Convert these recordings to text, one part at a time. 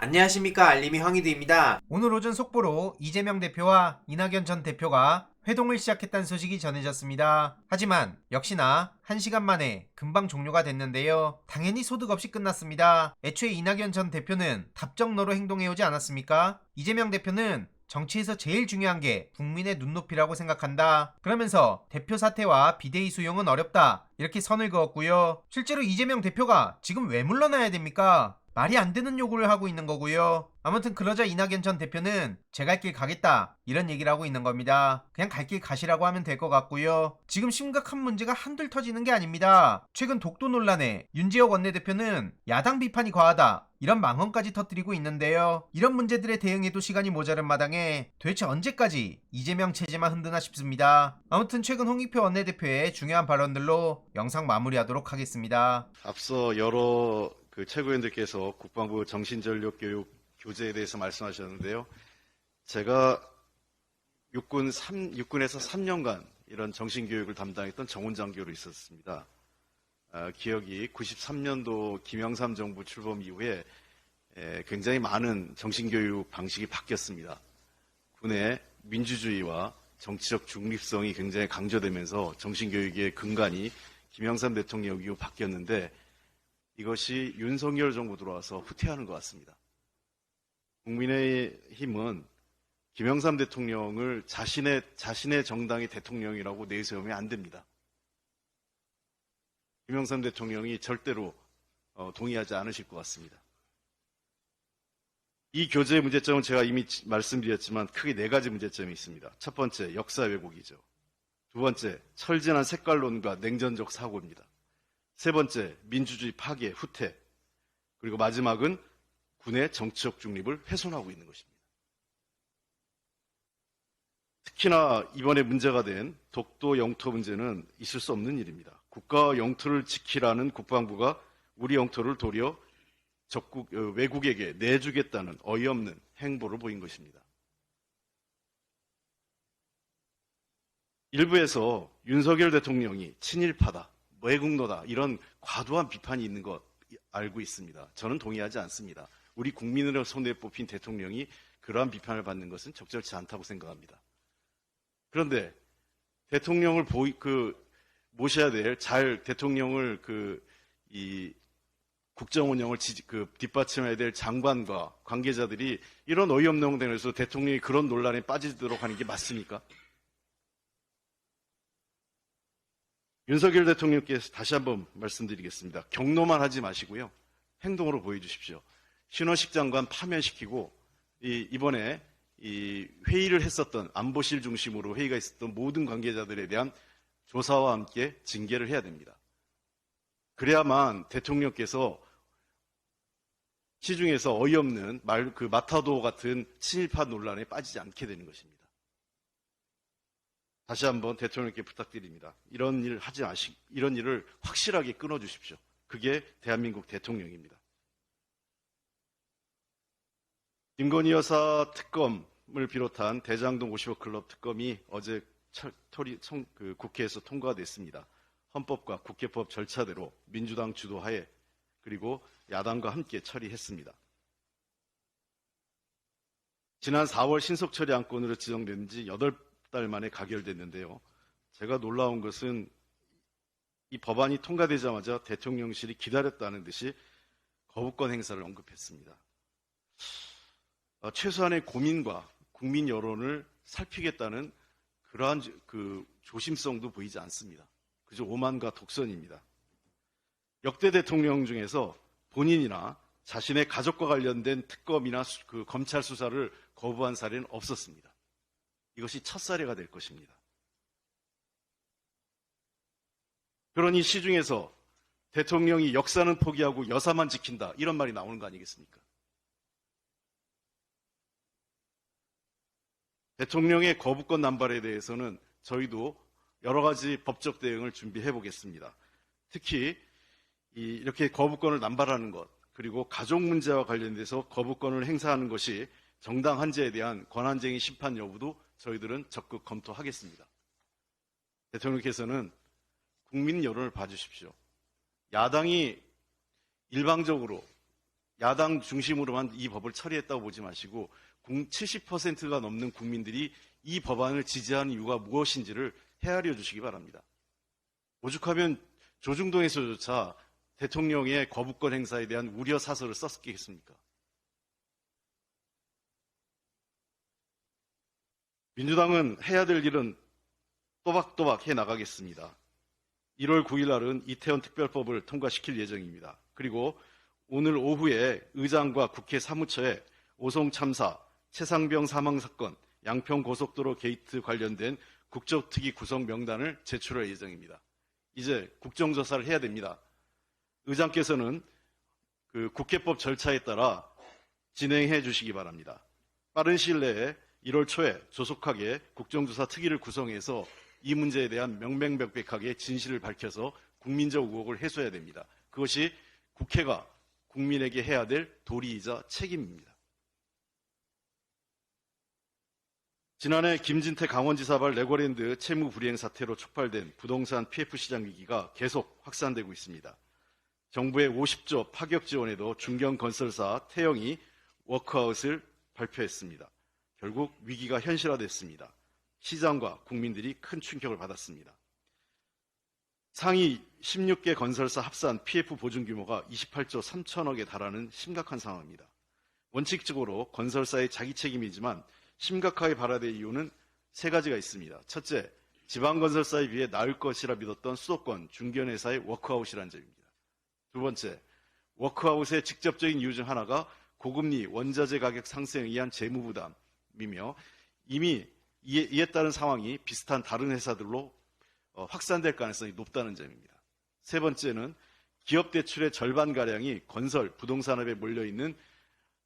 안녕하십니까, 알림이 황희두입니다. 오늘 오전 속보로 이재명 대표와 이낙연 전 대표가 회동을 시작했다는 소식이 전해졌습니다. 하지만 역시나 1시간 만에 금방 종료가 됐는데요. 당연히 소득 없이 끝났습니다. 애초에 이낙연 전 대표는 답정너로 행동해오지 않았습니까? 이재명 대표는 정치에서 제일 중요한 게 국민의 눈높이라고 생각한다. 그러면서 대표 사퇴와 비대위 수용은 어렵다. 이렇게 선을 그었고요. 실제로 이재명 대표가 지금 왜 물러나야 됩니까? 말이 안 되는 요구를 하고 있는 거고요. 아무튼 그러자 이낙연 전 대표는 제 갈 길 가겠다 이런 얘기를 하고 있는 겁니다. 그냥 갈 길 가시라고 하면 될 것 같고요. 지금 심각한 문제가 한둘 터지는 게 아닙니다. 최근 독도 논란에 윤지혁 원내대표는 야당 비판이 과하다 이런 망언까지 터뜨리고 있는데요. 이런 문제들에 대응해도 시간이 모자른 마당에 도대체 언제까지 이재명 체제만 흔드나 싶습니다. 아무튼 최근 홍익표 원내대표의 중요한 발언들로 영상 마무리하도록 하겠습니다. 앞서 여러 최고위원들께서 국방부 정신전력교육 교재에 대해서 말씀하셨는데요. 제가 육군에서 3년간 이런 정신교육을 담당했던 정훈장교로 있었습니다. 기억이 93년도 김영삼 정부 출범 이후에 굉장히 많은 정신교육 방식이 바뀌었습니다. 군의 민주주의와 정치적 중립성이 굉장히 강조되면서 정신교육의 근간이 김영삼 대통령 이후 바뀌었는데 이것이 윤석열 정부 들어와서 후퇴하는 것 같습니다. 국민의힘은 김영삼 대통령을 자신의 정당의 대통령이라고 내세우면 안 됩니다. 김영삼 대통령이 절대로 동의하지 않으실 것 같습니다. 이 교재의 문제점은 제가 이미 말씀드렸지만 크게 4가지 문제점이 있습니다. 첫 번째, 역사 왜곡이죠. 두 번째, 철진한 색깔론과 냉전적 사고입니다. 세 번째, 민주주의 파괴, 후퇴. 그리고 마지막은 군의 정치적 중립을 훼손하고 있는 것입니다. 특히나 이번에 문제가 된 독도 영토 문제는 있을 수 없는 일입니다. 국가 영토를 지키라는 국방부가 우리 영토를 도리어 외국에게 내주겠다는 어이없는 행보를 보인 것입니다. 일부에서 윤석열 대통령이 친일파다, 외국노다 이런 과도한 비판이 있는 것 알고 있습니다. 저는 동의하지 않습니다. 우리 국민으로 손에 뽑힌 대통령이 그러한 비판을 받는 것은 적절치 않다고 생각합니다. 그런데 대통령을 모셔야 될 대통령을 국정 운영을 뒷받침해야 될 장관과 관계자들이 이런 어이없는 행동에서 대통령이 그런 논란에 빠지도록 하는 게 맞습니까? 윤석열 대통령께서 다시 한번 말씀드리겠습니다. 경로만 하지 마시고요. 행동으로 보여주십시오. 신원식 장관 파면시키고 이번에 회의를 했었던 안보실 중심으로 회의가 있었던 모든 관계자들에 대한 조사와 함께 징계를 해야 됩니다. 그래야만 대통령께서 시중에서 어이없는 마타도 같은 친일파 논란에 빠지지 않게 되는 것입니다. 다시 한번 대통령께 부탁드립니다. 이런 일을 확실하게 끊어주십시오. 그게 대한민국 대통령입니다. 김건희 여사 특검을 비롯한 대장동 50억 클럽 특검이 어제 국회에서 통과됐습니다. 헌법과 국회법 절차대로 민주당 주도하에 그리고 야당과 함께 처리했습니다. 지난 4월 신속처리 안건으로 지정된 지 8달 만에 가결됐는데요. 제가 놀라운 것은 이 법안이 통과되자마자 대통령실이 기다렸다는 듯이 거부권 행사를 언급했습니다. 최소한의 고민과 국민 여론을 살피겠다는 그러한 조심성도 보이지 않습니다. 그저 오만과 독선입니다. 역대 대통령 중에서 본인이나 자신의 가족과 관련된 특검이나 검찰 수사를 거부한 사례는 없었습니다. 이것이 첫 사례가 될 것입니다. 그러니 시중에서 대통령이 역사는 포기하고 여사만 지킨다 이런 말이 나오는 거 아니겠습니까? 대통령의 거부권 남발에 대해서는 저희도 여러 가지 법적 대응을 준비해 보겠습니다. 특히 이렇게 거부권을 남발하는 것 그리고 가족 문제와 관련돼서 거부권을 행사하는 것이 정당한지에 대한 권한쟁의 심판 여부도 저희들은 적극 검토하겠습니다. 대통령께서는 국민 여론을 봐주십시오. 야당이 일방적으로 야당 중심으로만 이 법을 처리했다고 보지 마시고 70%가 넘는 국민들이 이 법안을 지지하는 이유가 무엇인지를 헤아려 주시기 바랍니다. 오죽하면 조중동에서조차 대통령의 거부권 행사에 대한 우려 사설을 썼겠습니까? 민주당은 해야 될 일은 또박또박 해나가겠습니다. 1월 9일 날은 이태원 특별법을 통과시킬 예정입니다. 그리고 오늘 오후에 의장과 국회 사무처에 오송 참사, 최상병 사망 사건, 양평 고속도로 게이트 관련된 국정특위 구성 명단을 제출할 예정입니다. 이제 국정조사를 해야 됩니다. 의장께서는 국회법 절차에 따라 진행해 주시기 바랍니다. 빠른 시일 내에 1월 초에 조속하게 국정조사 특위를 구성해서 이 문제에 대한 명명백백하게 진실을 밝혀서 국민적 의혹을 해소해야 됩니다. 그것이 국회가 국민에게 해야 될 도리이자 책임입니다. 지난해 김진태 강원지사발 레고랜드 채무 불이행 사태로 촉발된 부동산 PF 시장 위기가 계속 확산되고 있습니다. 정부의 50조 파격 지원에도 중견건설사 태영이 워크아웃을 발표했습니다. 결국 위기가 현실화됐습니다. 시장과 국민들이 큰 충격을 받았습니다. 상위 16개 건설사 합산 PF 보증 규모가 28조 3천억에 달하는 심각한 상황입니다. 원칙적으로 건설사의 자기 책임이지만 심각하게 발화될 이유는 세 가지가 있습니다. 첫째, 지방건설사에 비해 나을 것이라 믿었던 수도권 중견회사의 워크아웃이라는 점입니다. 두 번째, 워크아웃의 직접적인 이유 중 하나가 고금리 원자재 가격 상승에 의한 재무 부담이며 이미 이에 따른 상황이 비슷한 다른 회사들로 확산될 가능성이 높다는 점입니다. 세 번째는 기업 대출의 절반가량이 건설, 부동산업에 몰려있는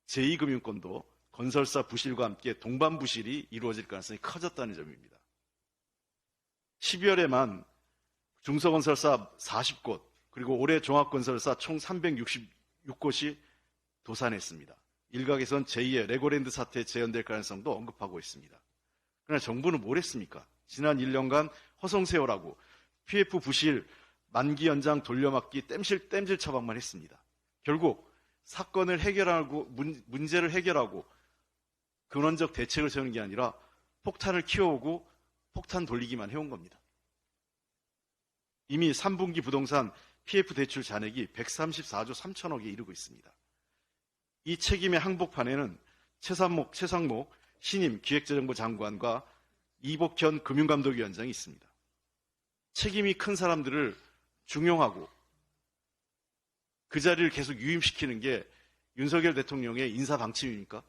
제2금융권도 건설사 부실과 함께 동반 부실이 이루어질 가능성이 커졌다는 점입니다. 12월에만 중소건설사 40곳, 그리고 올해 종합건설사 총 366곳이 도산했습니다. 일각에선 제2의 레고랜드 사태에 재현될 가능성도 언급하고 있습니다. 그러나 정부는 뭘 했습니까? 지난 1년간 허송세월하고 PF 부실 만기 연장 돌려막기 땜질 처방만 했습니다. 결국 사건을 해결하고 문제를 해결하고 근원적 대책을 세우는 게 아니라 폭탄을 키워오고 폭탄 돌리기만 해온 겁니다. 이미 3분기 부동산 PF 대출 잔액이 134조 3천억에 이르고 있습니다. 이 책임의 항복판에는 최상목 신임 기획재정부 장관과 이복현 금융감독위원장이 있습니다. 책임이 큰 사람들을 중용하고 그 자리를 계속 유임시키는 게 윤석열 대통령의 인사 방침입니까?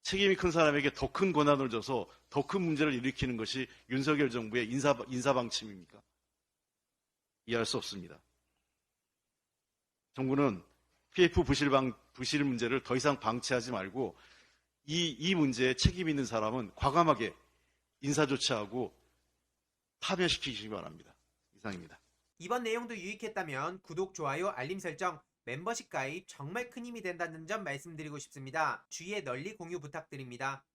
책임이 큰 사람에게 더 큰 권한을 줘서 더 큰 문제를 일으키는 것이 윤석열 정부의 인사 방침입니까? 이해할 수 없습니다. 정부는 PF 부실 문제를 더 이상 방치하지 말고 이 문제에 책임 있는 사람은 과감하게 인사 조치하고 파면시키시기 바랍니다. 이상입니다. 이번 내용도 유익했다면 구독, 좋아요, 알림 설정, 멤버십 가입 정말 큰 힘이 된다는 점 말씀드리고 싶습니다. 주위에 널리 공유 부탁드립니다.